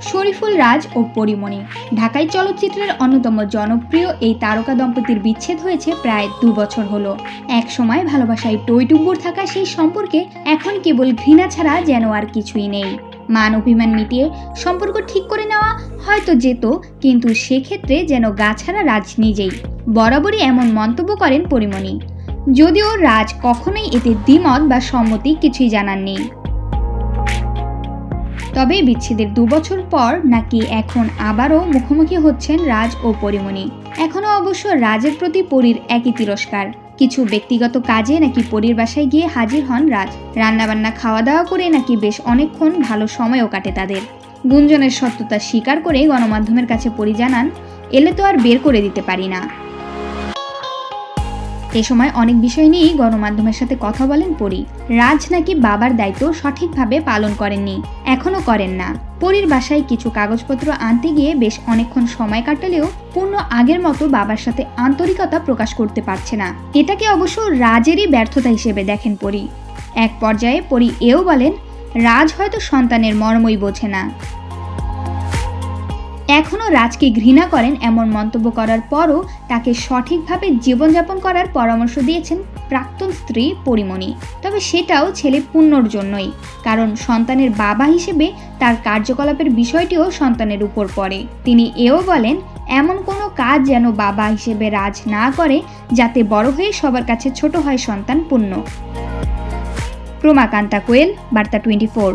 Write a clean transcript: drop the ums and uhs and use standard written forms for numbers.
শরীফুল রাজ ও পরিমণি। ঢাকাই চলচ্চিত্রের অন্যতম জনপ্রিয় এই তারকা দম্পতির বিচ্ছেদ হয়েছে প্রায় 2 বছর হলো। এক সময় ভালোবাসায় টইটুম্বুর থাকা সেই সম্পর্কে এখন কেবল ঘৃণা ছাড়া যেন আর কিছুই নেই। মান অভিমান মিটিয়ে সম্পর্ক ঠিক করে নেওয়া হয়তো যেত, কিন্তু সেক্ষেত্রে যেন গাছাড়া রাজ নিজেই। বরাবরই এমন মন্তব্য করেন পরিমণি, যদিও রাজ কখনোই এতে দ্বিমত বা সম্মতি কিছুই জানাননি। তবে বিচ্ছেদের 2 বছর পর নাকি এখন আবারও মুখোমুখি হচ্ছেন রাজ ও পরিমণি। এখনও অবশ্য রাজের প্রতি পরীর একই তিরস্কার। কিছু ব্যক্তিগত কাজে নাকি পরীর বাসায় গিয়ে হাজির হন রাজ। রান্নাবান্না খাওয়া দাওয়া করে নাকি বেশ অনেকক্ষণ ভালো সময়ও কাটে তাদের। গুঞ্জনের সত্যতা স্বীকার করে গণমাধ্যমের কাছে পরী জানান, এলে তো আর বের করে দিতে পারি না। এ সময় অনেক বিষয় নিয়েই গণমাধ্যমের সাথে কথা বলেন পরী। রাজ নাকি বাবার দায়িত্ব সঠিকভাবে পালন করেননি, এখনো করেন না। পরীর বাসায় কিছু কাগজপত্র আনতে গিয়ে বেশ অনেকক্ষণ সময় কাটালেও পূর্ণ আগের মতো বাবার সাথে আন্তরিকতা প্রকাশ করতে পারছে না। এটাকে অবশ্য রাজেরই ব্যর্থতা হিসেবে দেখেন পরী। এক পর্যায়ে পরী এও বলেন, রাজ হয়তো সন্তানের মর্মই বোঝে না। এখনও রাজকে ঘৃণা করেন এমন মন্তব্য করার পরও তাকে সঠিকভাবে জীবনযাপন করার পরামর্শ দিয়েছেন প্রাক্তন স্ত্রী পরিমণি। তবে সেটাও ছেলে পূর্ণর জন্যই, কারণ সন্তানের বাবা হিসেবে তার কার্যকলাপের বিষয়টিও সন্তানের উপর পড়ে। তিনি এও বলেন, এমন কোনো কাজ যেন বাবা হিসেবে রাজ না করে যাতে বড় হয়ে সবার কাছে ছোট হয় সন্তান পূর্ণ। প্রমাকান্তা কোয়েল, বার্তা 24।